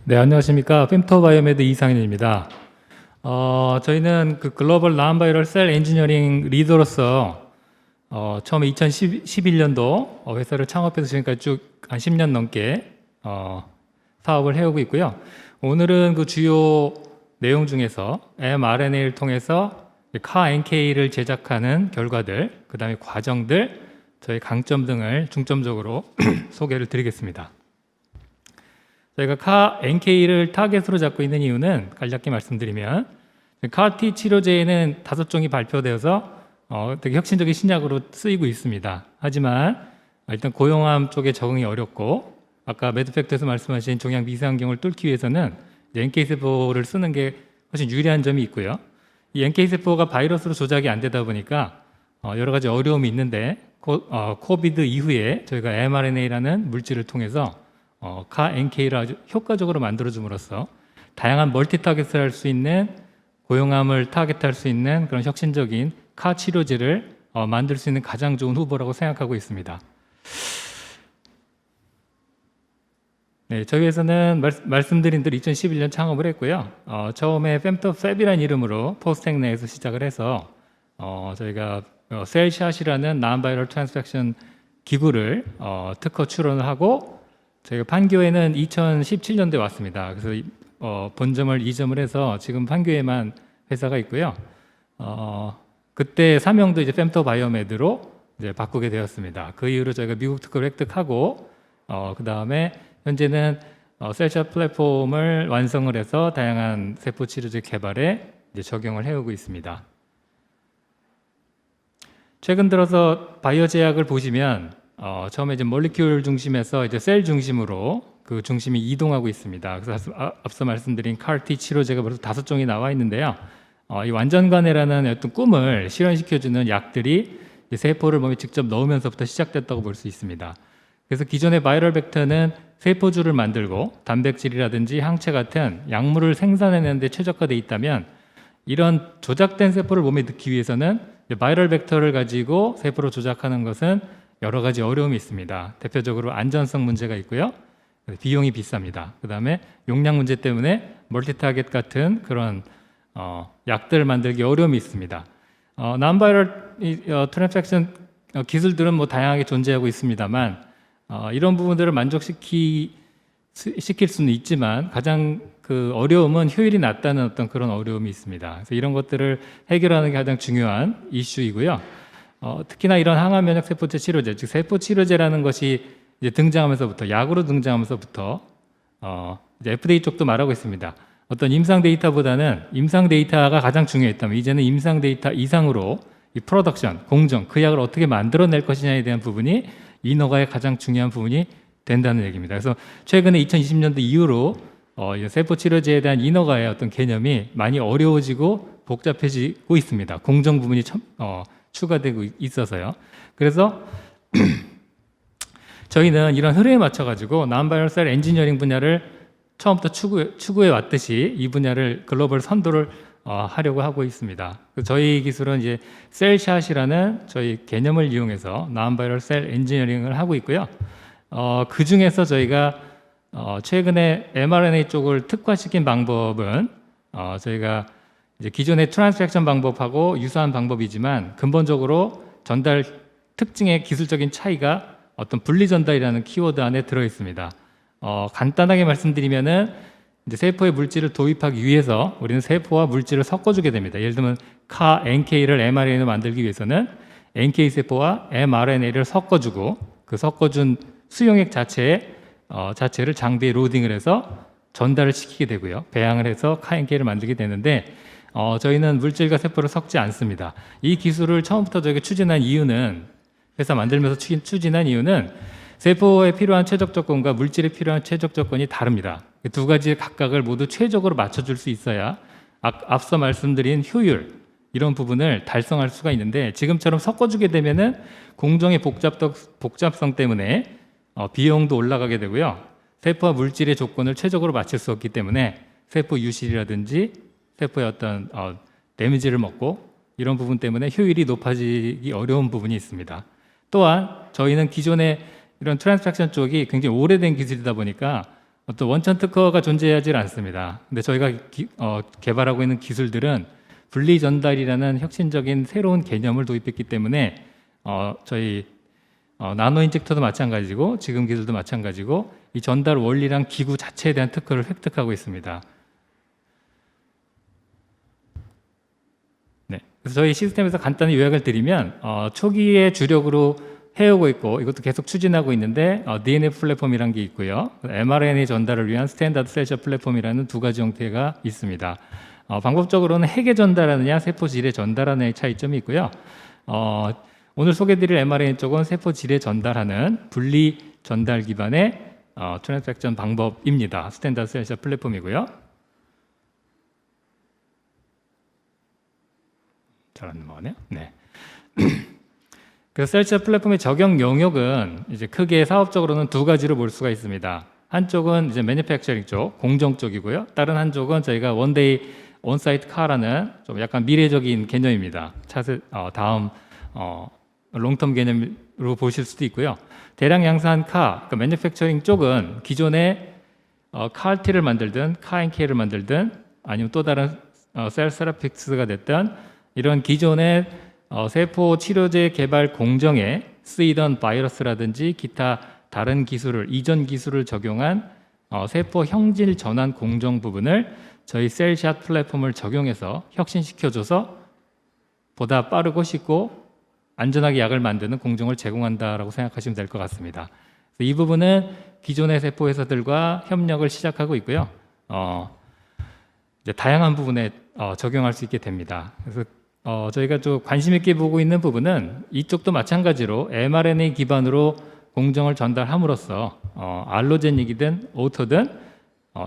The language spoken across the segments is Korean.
네, 안녕하십니까. femtoBiomed 이상현입니다. 저희는 그 글로벌 non-viral cell engineering 리더로서 처음에 2011년도 회사를 창업해서 지금까지 쭉 한 10년 넘게 사업을 해오고 있고요. 오늘은 그 주요 내용 중에서 mRNA를 통해서 CAR-NK를 제작하는 결과들, 그 다음에 과정들, 저희 강점 등을 중점적으로 소개를 드리겠습니다. 저희가 CAR-NK를 타겟으로 잡고 있는 이유는 간략히 말씀드리면 CAR-T 치료제에는 5종이 발표되어서 되게 혁신적인 신약으로 쓰이고 있습니다. 하지만 일단 고용암 쪽에 적응이 어렵고 아까 매드팩트에서 말씀하신 종양 미세환경을 뚫기 위해서는 NK세포를 쓰는 게 훨씬 유리한 점이 있고요. 이 NK세포가 바이러스로 조작이 안 되다 보니까 여러 가지 어려움이 있는데 코비드 이후에 저희가 mRNA라는 물질을 통해서 CAR-NK를 아주 효과적으로 만들어줌으로써 다양한 멀티 타겟을 할 수 있는 고용암을 타겟할 수 있는 그런 혁신적인 CAR 치료제를 만들 수 있는 가장 좋은 후보라고 생각하고 있습니다. 네, 저희 회사는 말씀드린 대로 2011년 창업을 했고요. 처음에 femtofab이라는 이름으로 포스텍 내에서 시작을 해서 저희가 셀샷이라는 non-viral transfection 기구를 특허 출원을 하고 저희가 판교에는 2017년도에 왔습니다. 그래서 본점을 이점을 해서 지금 판교에만 회사가 있고요. 그때 사명도 이제 femtobiomed로 이제 바꾸게 되었습니다. 그 이후로 저희가 미국 특허를 획득하고 그 다음에 현재는 셀샷 플랫폼을 완성을 해서 다양한 세포 치료제 개발에 이제 적용을 해오고 있습니다. 최근 들어서 바이오 제약을 보시면 처음에 이제 몰리큘 중심에서 이제 셀 중심으로 그 중심이 이동하고 있습니다. 그래서 앞서 말씀드린 CAR-T 치료제가 벌써 5종이 나와 있는데요. 이 완전관해라는 어떤 꿈을 실현시켜주는 약들이 세포를 몸에 직접 넣으면서부터 시작됐다고 볼 수 있습니다. 그래서 기존의 바이럴 벡터는 세포주를 만들고 단백질이라든지 항체 같은 약물을 생산해내는 데 최적화되어 있다면 이런 조작된 세포를 몸에 넣기 위해서는 바이럴 벡터를 가지고 세포로 조작하는 것은 여러 가지 어려움이 있습니다. 대표적으로 안전성 문제가 있고요. 비용이 비쌉니다. 그 다음에 용량 문제 때문에 멀티타겟 같은 그런 약들 만들기 어려움이 있습니다. non-viral transfection 기술들은 뭐 다양하게 존재하고 있습니다만 이런 부분들을 만족시킬 수는 있지만 가장 그 어려움은 효율이 낮다는 어떤 그런 어려움이 있습니다. 그래서 이런 것들을 해결하는 게 가장 중요한 이슈이고요. 특히나 이런 항암 면역 세포체 치료제, 즉 세포 치료제라는 것이 이제 등장하면서부터 약으로 등장하면서부터 이제 FDA 쪽도 말하고 있습니다. 어떤 임상 데이터보다는 임상 데이터가 가장 중요했다면 이제는 임상 데이터 이상으로 이 프로덕션, 공정, 그 약을 어떻게 만들어낼 것이냐에 대한 부분이 인허가의 가장 중요한 부분이 된다는 얘기입니다. 그래서 최근에 2020년도 이후로 세포 치료제에 대한 인허가의 어떤 개념이 많이 어려워지고 복잡해지고 있습니다. 공정 부분이 추가되고 있어서요. 그래서 저희는 이런 흐름에 맞춰가지고 non-viral cell engineering 분야를 처음부터 추구해 왔듯이 이 분야를 글로벌 선도를 하려고 하고 있습니다. 저희 기술은 이제 셀샷이라는 저희 개념을 이용해서 non-viral cell engineering을 하고 있고요. 그 중에서 저희가 최근에 mRNA 쪽을 특화시킨 방법은 저희가 이제 기존의 트랜스펙션 방법하고 유사한 방법이지만 근본적으로 전달 특징의 기술적인 차이가 어떤 분리 전달이라는 키워드 안에 들어 있습니다. 간단하게 말씀드리면은 이제 세포에 물질을 도입하기 위해서 우리는 세포와 물질을 섞어주게 됩니다. 예를 들면 CAR-NK를 mRNA로 만들기 위해서는 NK 세포와 mRNA를 섞어주고 그 섞어준 수용액 자체를 장비에 로딩을 해서 전달을 시키게 되고요. 배양을 해서 CAR-NK를 만들게 되는데 저희는 물질과 세포를 섞지 않습니다. 이 기술을 처음부터 저희가 추진한 이유는 회사 만들면서 추진한 이유는 세포에 필요한 최적 조건과 물질에 필요한 최적 조건이 다릅니다. 두 가지 각각을 모두 최적으로 맞춰줄 수 있어야 앞서 말씀드린 효율 이런 부분을 달성할 수가 있는데 지금처럼 섞어주게 되면은 공정의 복잡성 때문에 비용도 올라가게 되고요. 세포와 물질의 조건을 최적으로 맞출 수 없기 때문에 세포 유실이라든지 세포의 어떤 데미지를 먹고 이런 부분 때문에 효율이 높아지기 어려운 부분이 있습니다. 또한 저희는 기존의 이런 트랜스펙션 쪽이 굉장히 오래된 기술이다 보니까 어떤 원천 특허가 존재하지 않습니다. 근데 저희가 개발하고 있는 기술들은 분리 전달이라는 혁신적인 새로운 개념을 도입했기 때문에 저희 나노 인젝터도 마찬가지고 지금 기술도 마찬가지고 이 전달 원리랑 기구 자체에 대한 특허를 획득하고 있습니다. 네, 그래서 저희 시스템에서 간단히 요약을 드리면 초기에 주력으로 해오고 있고 이것도 계속 추진하고 있는데 DNF 플랫폼이라는 게 있고요. mRNA 전달을 위한 스탠다드 셀샷 플랫폼이라는 두 가지 형태가 있습니다. 방법적으로는 핵에 전달하느냐 세포 질에 전달하느냐의 차이점이 있고요. 오늘 소개드릴 mRNA 쪽은 세포 질에 전달하는 분리 전달 기반의 트랜스펙션 방법입니다. 스탠다드 셀샷 플랫폼이고요. 잘 안 넘어가네요. 네. 그래서 셀샷 플랫폼의 적용 영역은 이제 크게 사업적으로는 두 가지로 볼 수가 있습니다. 한쪽은 이제 매니팩처링 쪽, 공정 쪽이고요. 다른 한쪽은 저희가 원데이 온사이트 카라는 좀 약간 미래적인 개념입니다. 차세 다음 롱텀 개념으로 보실 수도 있고요. 대량 양산 그러니까 매니팩처링 쪽은 기존에 CAR-T를 만들든 CAR-NK를 만들든 아니면 또 다른 셀 세라픽스가 됐든 이런 기존의 세포 치료제 개발 공정에 쓰이던 바이러스라든지 기타 다른 기술을 이전 기술을 적용한 세포 형질 전환 공정 부분을 저희 셀샷 플랫폼을 적용해서 혁신시켜줘서 보다 빠르고 쉽고 안전하게 약을 만드는 공정을 제공한다라고 생각하시면 될 것 같습니다. 이 부분은 기존의 세포 회사들과 협력을 시작하고 있고요. 이제 다양한 부분에 적용할 수 있게 됩니다. 그래서 저희가 좀 관심 있게 보고 있는 부분은 이쪽도 마찬가지로 mRNA 기반으로 공정을 전달함으로써 알로제닉이든 오토든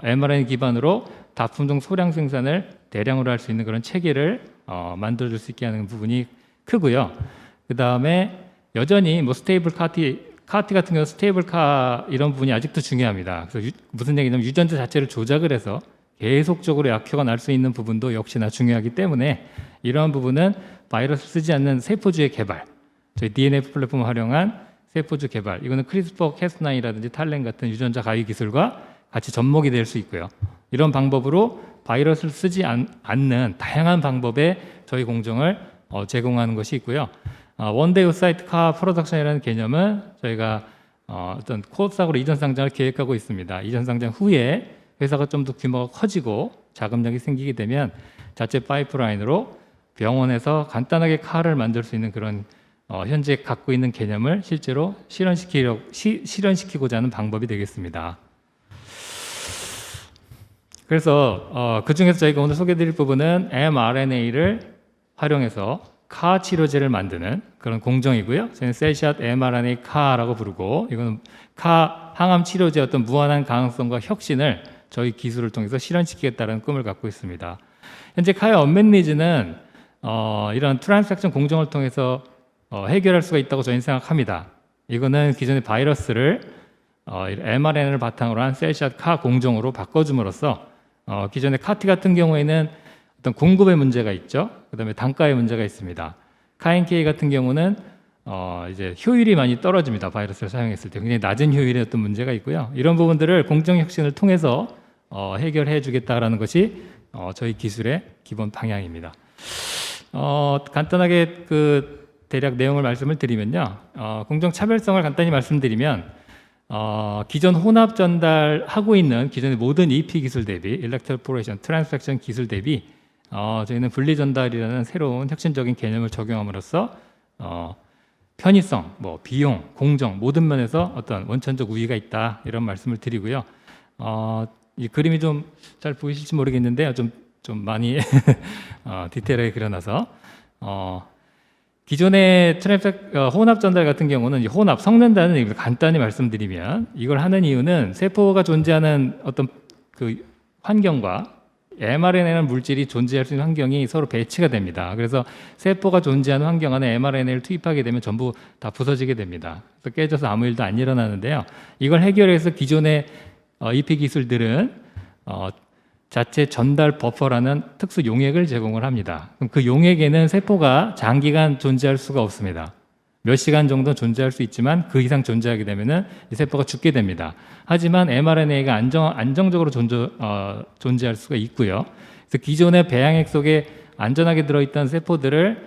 mRNA 기반으로 다품종 소량 생산을 대량으로 할 수 있는 그런 체계를 만들어줄 수 있게 하는 부분이 크고요. 그 다음에 여전히 뭐 스테이블 카티 같은 경우 스테이블 카 이런 부분이 아직도 중요합니다. 그래서 무슨 얘기냐면 유전자 자체를 조작을 해서 계속적으로 약효가 날 수 있는 부분도 역시나 중요하기 때문에 이러한 부분은 바이러스 쓰지 않는 세포주의 개발, 저희 DNF 플랫폼을 활용한 세포주 개발, 이거는 크리스퍼 캐스9이라든지 탈렌 같은 유전자 가위 기술과 같이 접목이 될 수 있고요. 이런 방법으로 바이러스를 쓰지 않는 다양한 방법의 저희 공정을 제공하는 것이 있고요. 원데이 오사이트 카 프로덕션이라는 개념은 저희가 어떤 코업사고로 이전 상장을 계획하고 있습니다. 이전 상장 후에 회사가 좀 더 규모가 커지고 자금력이 생기게 되면 자체 파이프라인으로 병원에서 간단하게 카를 만들 수 있는 그런 현재 갖고 있는 개념을 실제로 실현시키고자 하는 방법이 되겠습니다. 그래서 그 중에서 저희가 오늘 소개해드릴 부분은 mRNA를 활용해서 카 치료제를 만드는 그런 공정이고요. 저희는 셀샷 mRNA 카라고 부르고 이거는 카 항암 치료제 어떤 무한한 가능성과 혁신을 저희 기술을 통해서 실현시키겠다는 꿈을 갖고 있습니다. 현재 카의 언맷 니즈는 이런 트랜스펙션 공정을 통해서 해결할 수가 있다고 저희는 생각합니다. 이거는 기존의 바이러스를 mRNA를 바탕으로 한 셀샷 카 공정으로 바꿔줌으로써 기존의 카티 같은 경우에는 어떤 공급의 문제가 있죠. 그다음에 단가의 문제가 있습니다. CAR-NK 같은 경우는 이제 효율이 많이 떨어집니다. 바이러스를 사용했을 때 굉장히 낮은 효율의 어떤 문제가 있고요. 이런 부분들을 공정 혁신을 통해서 해결해 주겠다라는 것이 저희 기술의 기본 방향입니다. 간단하게 그 대략 내용을 말씀을 드리면요. 공정 차별성을 간단히 말씀드리면 기존 혼합 전달하고 있는 기존의 모든 EP 기술 대비 일렉트로포레이션, 트랜스펙션 기술 대비 저희는 분리 전달이라는 새로운 혁신적인 개념을 적용함으로써 편의성, 뭐 비용, 공정 모든 면에서 어떤 원천적 우위가 있다 이런 말씀을 드리고요. 이 그림이 좀 잘 보이실지 모르겠는데요. 좀 많이 디테일하게 그려놔서 기존의 혼합 전달 같은 경우는 혼합 섞는다는 얘기를 간단히 말씀드리면 이걸 하는 이유는 세포가 존재하는 어떤 그 환경과 mRNA라는 물질이 존재할 수 있는 환경이 서로 배치가 됩니다. 그래서 세포가 존재하는 환경 안에 mRNA를 투입하게 되면 전부 다 부서지게 됩니다. 그래서 깨져서 아무 일도 안 일어나는데요. 이걸 해결해서 기존의 EP 기술들은 자체 전달 버퍼라는 특수 용액을 제공을 합니다. 그럼 그 용액에는 세포가 장기간 존재할 수가 없습니다. 몇 시간 정도 존재할 수 있지만 그 이상 존재하게 되면은 이 세포가 죽게 됩니다. 하지만 mRNA가 안정적으로 존재할 수가 있고요. 그래서 기존의 배양액 속에 안전하게 들어있던 세포들을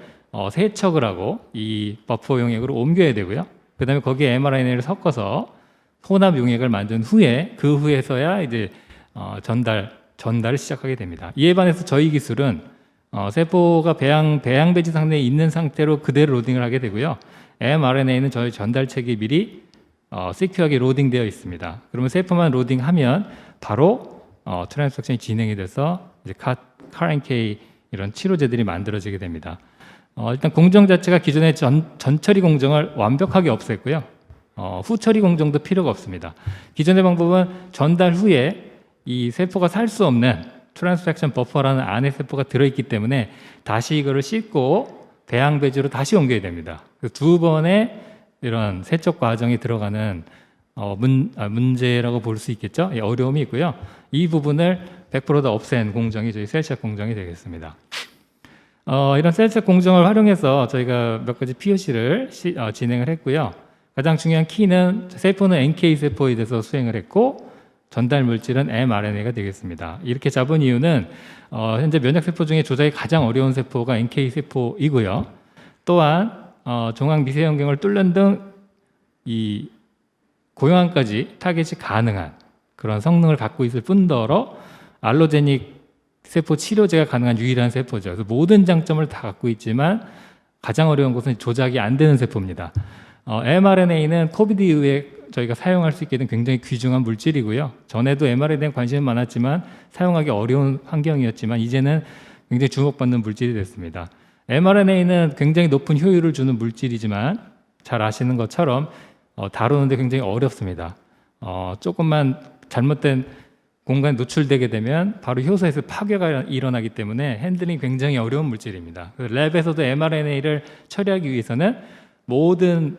세척을 하고 이 버퍼 용액으로 옮겨야 되고요. 그 다음에 거기에 mRNA를 섞어서 혼합 용액을 만든 후에 그 후에서야 이제 전달을 시작하게 됩니다. 이에 반해서 저희 기술은 세포가 배양배지 상태에 있는 상태로 그대로 로딩을 하게 되고요. mRNA는 저희 전달체계에 미리 시큐어하게 로딩되어 있습니다. 그러면 세포만 로딩하면 바로 트랜스렉션이 진행이 돼서 이제 CAR-NK 이런 치료제들이 만들어지게 됩니다. 일단 공정 자체가 기존의 전처리 공정을 완벽하게 없앴고요. 후처리 공정도 필요가 없습니다. 기존의 방법은 전달 후에 이 세포가 살 수 없는 트랜스펙션 버퍼라는 안에 세포가 들어있기 때문에 다시 이거를 씻고 배양배지로 다시 옮겨야 됩니다. 두 번의 이런 세척 과정이 들어가는 문제라고 볼 수 있겠죠. 어려움이 있고요. 이 부분을 100% 다 없앤 공정이 저희 셀샷 공정이 되겠습니다. 이런 셀샷 공정을 활용해서 저희가 몇 가지 POC를 진행을 했고요. 가장 중요한 키는 세포는 NK 세포에 대해서 수행을 했고 전달 물질은 mRNA가 되겠습니다. 이렇게 잡은 이유는 현재 면역세포 중에 조작이 가장 어려운 세포가 NK 세포이고요. 또한 종양 미세환경을 뚫는 등 이 고용암까지 타겟이 가능한 그런 성능을 갖고 있을 뿐더러 알로제닉 세포 치료제가 가능한 유일한 세포죠. 그래서 모든 장점을 다 갖고 있지만 가장 어려운 것은 조작이 안 되는 세포입니다. mRNA는 코비드 이후에 저희가 사용할 수 있게 된 굉장히 귀중한 물질이고요. 전에도 mRNA에 관심이 많았지만 사용하기 어려운 환경이었지만 이제는 굉장히 주목받는 물질이 됐습니다. mRNA는 굉장히 높은 효율을 주는 물질이지만 잘 아시는 것처럼 다루는데 굉장히 어렵습니다. 조금만 잘못된 공간에 노출되게 되면 바로 효소에서 파괴가 일어나기 때문에 핸들링이 굉장히 어려운 물질입니다. 랩에서도 mRNA를 처리하기 위해서는 모든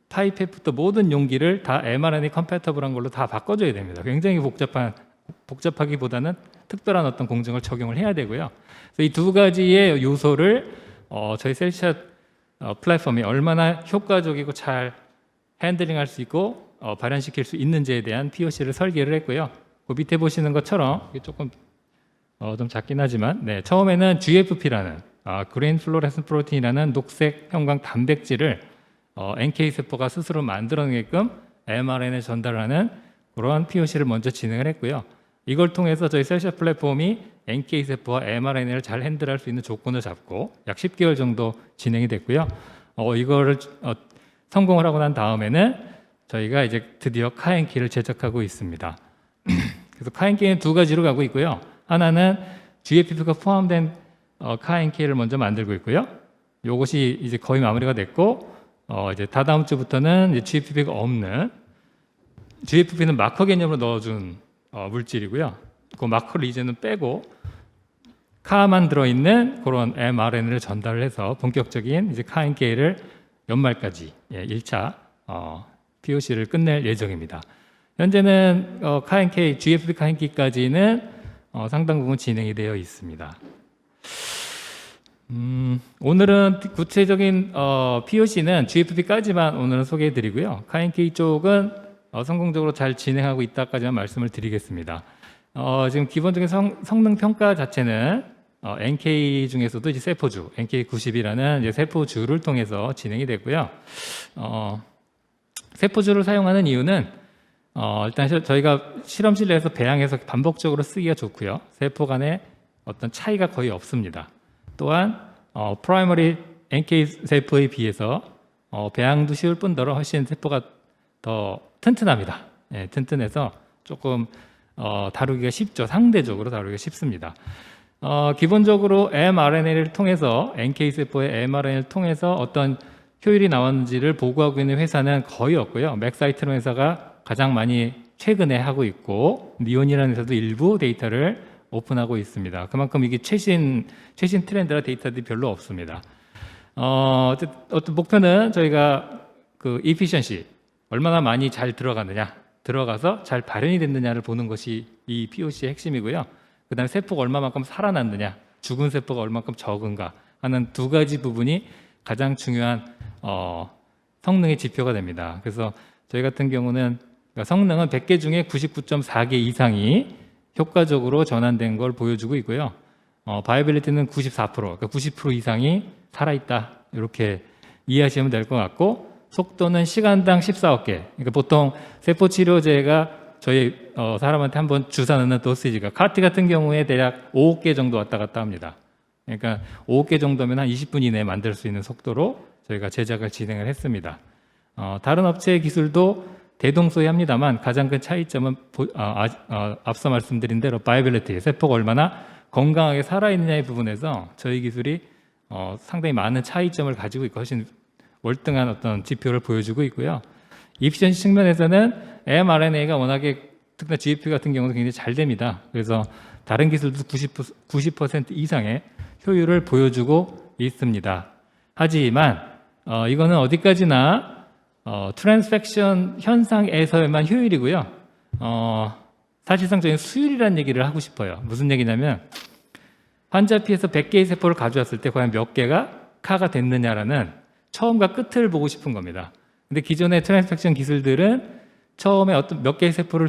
파이펫부터 모든 용기를 다 mRNA 컴패터블한 걸로 다 바꿔줘야 됩니다. 굉장히 복잡하기보다는 특별한 어떤 공정을 적용을 해야 되고요. 그래서 이 두 가지의 요소를 저희 셀샷 플랫폼이 얼마나 효과적이고 잘 핸들링할 수 있고 발현시킬 수 있는지에 대한 POC를 설계를 했고요. 그 밑에 보시는 것처럼 이게 조금 좀 작긴 하지만 처음에는 GFP라는 그린 플로레센트 프로틴이라는 녹색 형광 단백질을 NK 세포가 스스로 만들어내게끔 mRNA에 전달하는 그런 POC를 먼저 진행을 했고요. 이걸 통해서 저희 셀샷 플랫폼이 NK 세포와 mRNA를 잘 핸들할 수 있는 조건을 잡고 약 10개월 정도 진행이 됐고요. 이거를 성공을 하고 난 다음에는 저희가 이제 드디어 CAR-NK를 제작하고 있습니다. 그래서 CAR-NK는 두 가지로 가고 있고요. 하나는 GFP가 포함된 CAR-NK를 먼저 만들고 있고요. 이것이 이제 거의 마무리가 됐고 이제 다다음 주부터는 이제 GFP가 없는 GFP는 마커 개념으로 넣어준 물질이고요. 그 마커를 이제는 빼고 카만 들어있는 그런 mRNA를 전달을 해서 본격적인 이제 CAR-NK를 연말까지 1차 POC를 끝낼 예정입니다. 현재는 CAR-NK, GFP CAR-NK까지는 상당 부분 진행이 되어 있습니다. 오늘은 구체적인 POC는 GFP까지만 오늘은 소개해드리고요. CAR-NK 쪽은 성공적으로 잘 진행하고 있다까지만 말씀을 드리겠습니다. 지금 기본적인 성능 평가 자체는 NK 중에서도 이제 세포주, NK90이라는 이제 세포주를 통해서 진행이 됐고요. 세포주를 사용하는 이유는 일단 저희가 실험실 내에서 배양해서 반복적으로 쓰기가 좋고요. 세포 간에 어떤 차이가 거의 없습니다. 또한 프라이머리 NK 세포에 비해서 배양도 쉬울 뿐더러 훨씬 세포가 더 튼튼합니다. 튼튼해서 조금 다루기가 쉽죠. 상대적으로 다루기가 쉽습니다. 기본적으로 mRNA를 통해서 NK 세포의 mRNA를 통해서 어떤 효율이 나왔는지를 보고하고 있는 회사는 거의 없고요. 맥사이트론 회사가 가장 많이 최근에 하고 있고 니온이라는 회사도 일부 데이터를 오픈하고 있습니다. 그만큼 이게 최신 트렌드라 데이터들이 별로 없습니다. 어떤 목표는 저희가 그 efficiency 얼마나 많이 잘 들어가서 잘 발현이 됐느냐를 보는 것이 이 POC의 핵심이고요. 그 다음에 세포가 얼마만큼 살아났느냐, 죽은 세포가 얼마만큼 적은가 하는 두 가지 부분이 가장 중요한 성능의 지표가 됩니다. 그래서 저희 같은 경우는 그러니까 성능은 100개 중에 99.4개 이상이 효과적으로 전환된 걸 보여주고 있고요. 바이빌리티는 94%, 그러니까 90% 이상이 살아있다, 이렇게 이해하시면 될 것 같고, 속도는 시간당 14억 개. 그러니까 보통 세포 치료제가 저희 사람한테 한번 주사 넣는 도시지가 카티 같은 경우에 대략 5억 개 정도 왔다 갔다 합니다. 그러니까 5억 개 정도면 한 20분 이내에 만들 수 있는 속도로 저희가 제작을 진행을 했습니다. 다른 업체의 기술도 대동소이합니다만 가장 큰 차이점은 앞서 말씀드린 대로 바이빌리티, 세포가 얼마나 건강하게 살아있느냐의 부분에서 저희 기술이 상당히 많은 차이점을 가지고 있고 훨씬 월등한 어떤 지표를 보여주고 있고요. 이피션시 측면에서는 mRNA가 워낙에 특히나 GFP 같은 경우는 굉장히 잘 됩니다. 그래서 다른 기술도 90% 이상의 효율을 보여주고 있습니다. 하지만 이거는 어디까지나 트랜스펙션 현상에서만 효율이고요. 사실상 저희는 수율이라는 얘기를 하고 싶어요. 무슨 얘기냐면 환자 피에서 100개의 세포를 가져왔을 때 과연 몇 개가 카가 됐느냐라는 처음과 끝을 보고 싶은 겁니다. 근데 기존의 트랜스펙션 기술들은 처음에 어떤 몇 개의 세포를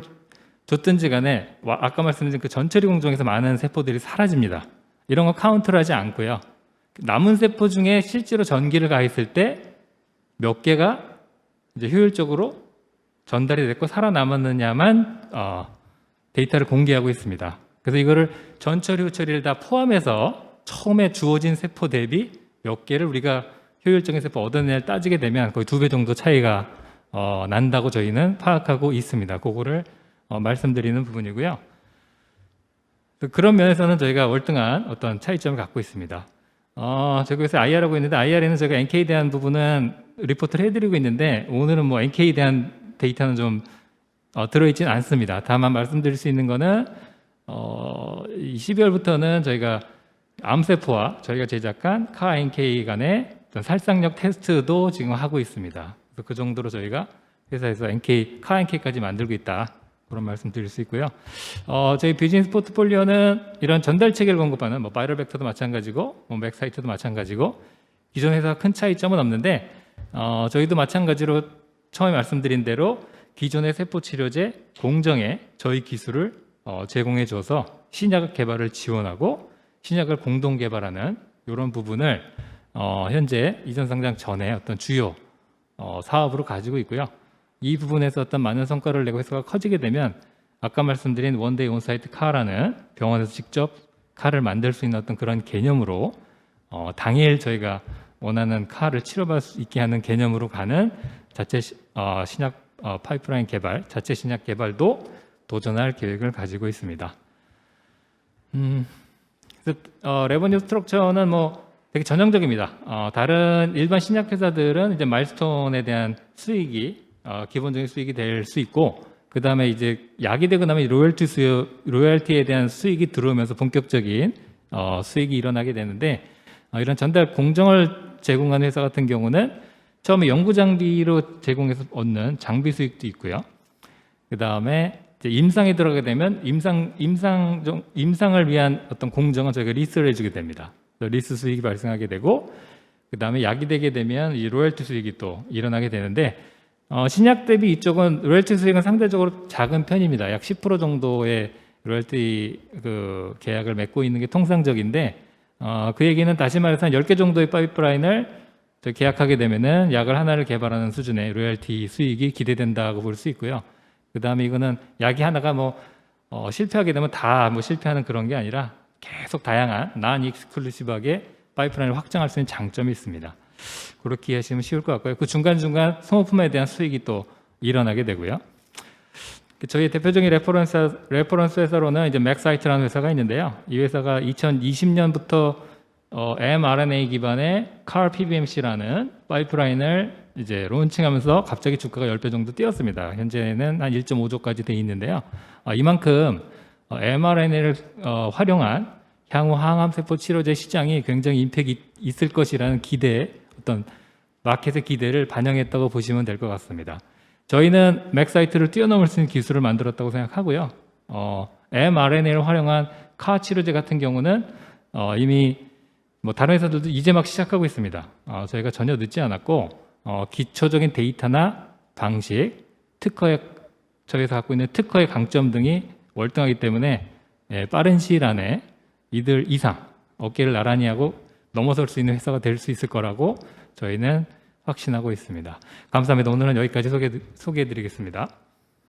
줬든지 간에 아까 말씀드린 그 전처리 공정에서 많은 세포들이 사라집니다. 이런 거 카운트를 하지 않고요. 남은 세포 중에 실제로 전기를 가했을 때 몇 개가 이제 효율적으로 전달이 됐고 살아남았느냐만 데이터를 공개하고 있습니다. 그래서 이거를 전처리, 후처리를 다 포함해서 처음에 주어진 세포 대비 몇 개를 우리가 효율적인 세포 얻어내냐를 따지게 되면 거의 2배 정도 차이가 난다고 저희는 파악하고 있습니다. 그거를 말씀드리는 부분이고요. 그런 면에서는 저희가 월등한 어떤 차이점을 갖고 있습니다. 제가 여기서 IR하고 있는데 IR에는 제가 NK에 대한 부분은 리포트를 해드리고 있는데 오늘은 뭐 NK에 대한 데이터는 좀 들어있지는 않습니다. 다만 말씀드릴 수 있는 거는 12월부터는 저희가 암세포와 저희가 제작한 CAR-NK 간의 살상력 테스트도 지금 하고 있습니다. 그래서 그 정도로 저희가 회사에서 CAR-NK까지 만들고 있다, 그런 말씀 드릴 수 있고요. 저희 비즈니스 포트폴리오는 이런 전달 체계를 공급하는 바이럴 벡터도 마찬가지고 맥사이트도 마찬가지고 기존 회사와 큰 차이점은 없는데 저희도 마찬가지로 처음에 말씀드린 대로 기존의 세포 치료제 공정에 저희 기술을 제공해 줘서 신약 개발을 지원하고 신약을 공동 개발하는 이런 부분을 현재 이전 상장 전에 어떤 주요 사업으로 가지고 있고요. 이 부분에서 어떤 많은 성과를 내고 회사가 커지게 되면 아까 말씀드린 원데이 온사이트 카라는 병원에서 직접 카를 만들 수 있는 어떤 그런 개념으로 당일 저희가 원하는 카를 치료받을 수 있게 하는 개념으로 가는 자체 신약 파이프라인 개발, 자체 신약 개발도 도전할 계획을 가지고 있습니다. 레버뉴 스트럭처는 뭐 되게 전형적입니다. 다른 일반 신약 회사들은 이제 마일스톤에 대한 수익이 기본적인 수익이 될 수 있고, 그 다음에 이제 약이 되고 나면 로열티에 대한 수익이 들어오면서 본격적인 수익이 일어나게 되는데, 이런 전달 공정을 제공하는 회사 같은 경우는 처음에 연구 장비로 제공해서 얻는 장비 수익도 있고요. 그 다음에 임상에 들어가게 되면 임상을 위한 어떤 공정은 저희가 리스를 해주게 됩니다. 리스 수익이 발생하게 되고, 그 다음에 약이 되게 되면 이 로열티 수익이 또 일어나게 되는데, 신약 대비 이쪽은 로열티 수익은 상대적으로 작은 편입니다. 약 10% 정도의 로열티 계약을 맺고 있는 게 통상적인데, 그 얘기는 다시 말해서 한 10개 정도의 파이프라인을 계약하게 되면은 약을 하나를 개발하는 수준의 로열티 수익이 기대된다고 볼 수 있고요. 그 다음에 이거는 약이 하나가 실패하게 되면 다 실패하는 그런 게 아니라 계속 다양한 난 익스클루시브하게 파이프라인을 확장할 수 있는 장점이 있습니다. 그렇게 이해하시면 쉬울 것 같고요. 그 중간중간 소모품에 대한 수익이 또 일어나게 되고요. 저희 대표적인 레퍼런스 회사로는 이제 맥사이트라는 회사가 있는데요. 이 회사가 2020년부터 mRNA 기반의 CAR-PBMC라는 파이프라인을 이제 론칭하면서 갑자기 주가가 10배 정도 뛰었습니다. 현재는 한 1.5조까지 돼 있는데요. 이만큼 mRNA를 활용한 향후 항암세포 치료제 시장이 굉장히 임팩이 있을 것이라는 기대, 어떤 마켓의 기대를 반영했다고 보시면 될 것 같습니다. 저희는 맥사이트를 뛰어넘을 수 있는 기술을 만들었다고 생각하고요. mRNA를 활용한 카 치료제 같은 경우는 이미 다른 회사들도 이제 막 시작하고 있습니다. 저희가 전혀 늦지 않았고 기초적인 데이터나 방식, 저희가 갖고 있는 특허의 강점 등이 월등하기 때문에 빠른 시일 안에 이들 이상 어깨를 나란히 하고 넘어설 수 있는 회사가 될 수 있을 거라고 저희는 확신하고 있습니다. 감사합니다. 오늘은 여기까지 소개해 드리겠습니다.